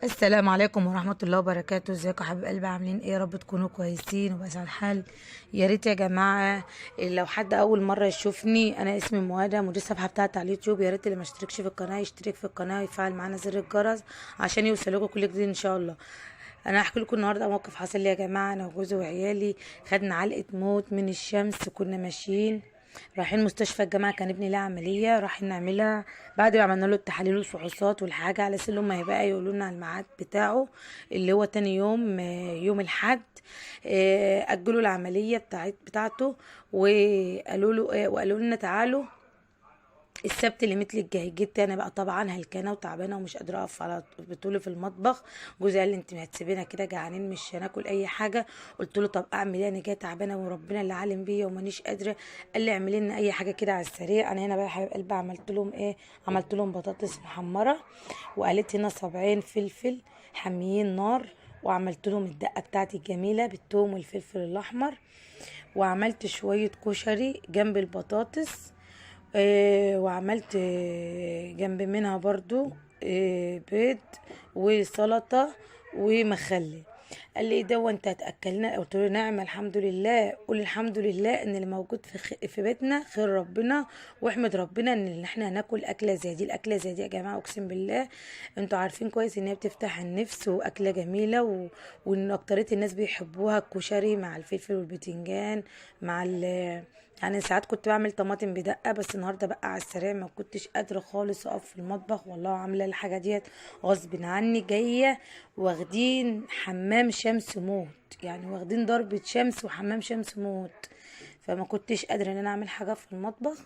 السلام عليكم ورحمة الله وبركاته. ازيكم يا حبيب قلبي؟ عاملين ايه؟ يا رب تكونوا كويسين وبأسعد الحال. يا ريت يا جماعة، لو حد أول مرة يشوفني، أنا اسمي مهادة، مدير الصفحة بتاعتي على اليوتيوب. يا ريت اللي ما اشتركش في القناة يشترك في القناة ويفعل معانا زر الجرس عشان يوصلكوا كل جديد إن شاء الله. أنا هحكي لكم النهاردة موقف حصل لي يا جماعة. أنا وجوزي وعيالي خدنا علقة موت من الشمس. كنا ماشيين رايحين مستشفى الجامعة، كان ابني لها عملية رايحين نعملها. بعد ما عملنا له التحاليل والفحوصات والحاجة على سلم ما هيبقى يقولوا لنا الميعاد بتاعه اللي هو تاني يوم، يوم الحد. أجلوا العملية بتاعته وقالوا لنا تعالوا السبت اللي مثل الجاي. جيت انا بقى طبعا هلكانه وتعبانه ومش قادره اقف على بطولي في المطبخ. جوزي قال لي انت هتسيبينا كده جعانين مش هناكل اي حاجه. قلت له طب اعمل ايه؟ انا جايه تعبانه وربنا اللي عالم بيا ومانيش قادره. قال لي اعملي لنا اي حاجه كده على السريع. انا هنا بقى يا حبيب قلبي عملت لهم ايه؟ عملت لهم بطاطس محمره، وقالت هنا صبعين فلفل حاميين نار، وعملت لهم الدقه بتاعتي الجميله بالثوم والفلفل الاحمر، وعملت شويه كشري جنب البطاطس. وعملت جنب منها برضو بيض وسلطة ومخلل. قال لي ايه ده وانت هتاكلنا؟ قلت له نعم الحمد لله. قول الحمد لله ان اللي موجود في بيتنا خير ربنا، واحمد ربنا ان احنا هناكل اكله زي دي. الاكله زي دي يا جماعه اقسم بالله انتوا عارفين كويس ان هي بتفتح النفس واكله جميله وان اكتريه الناس بيحبوها. الكشري مع الفلفل والبتنجان مع يعني ساعات كنت بعمل طماطم بدقه، بس النهارده بقى على السريع ما كنتش قادره خالص اقف في المطبخ والله. عامله الحاجه ديت غصب عني. جايه واخدين حمام شمس موت، يعني واخدين ضربة شمس وحمام شمس موت، فما كنتش قادرة ان انا اعمل حاجة في المطبخ.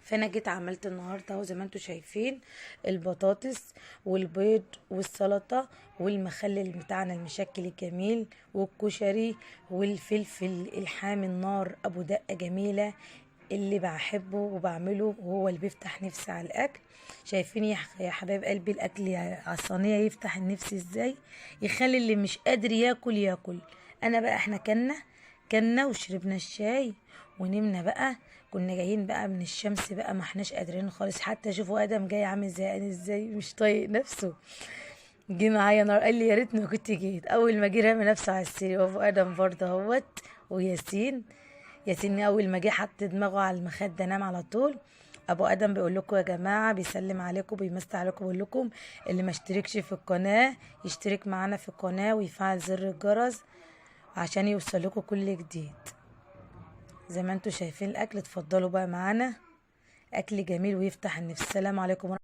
فانا جيت عملت النهارده اهو زي ما انتم شايفين البطاطس والبيض والسلطه والمخلل بتاعنا المشكل الجميل والكشري والفلفل الحامي النار ابو دقه جميله اللي بحبه وبعمله وهو اللي بيفتح نفسي على الاكل. شايفين يا حبايب قلبي الاكل على الصينيه يفتح النفس ازاي، يخلي اللي مش قادر ياكل ياكل. انا بقى احنا كنا وشربنا الشاي ونمنا بقى. كنا جايين بقى من الشمس بقى ما احناش قادرين خالص. حتى شوفوا ادم جاي عامل زهقان ازاي مش طايق نفسه. جه معايا نار قال لي يا ريتني ما كنت جيت. اول ما جه رامي نفسه على السرير، وابو ادم برضه اهوت وياسين. ياسين اول ما جه حط دماغه على المخده نام على طول. ابو ادم بيقول لكم يا جماعه بيسلم عليكم بيمسي عليكم، بيقول لكم اللي ما اشتركش في القناه يشترك معانا في القناه ويفعل زر الجرس عشان يوصل لكم كل جديد. زي ما انتم شايفين الاكل. اتفضلوا بقى معانا، اكل جميل ويفتح النفس. السلام عليكم.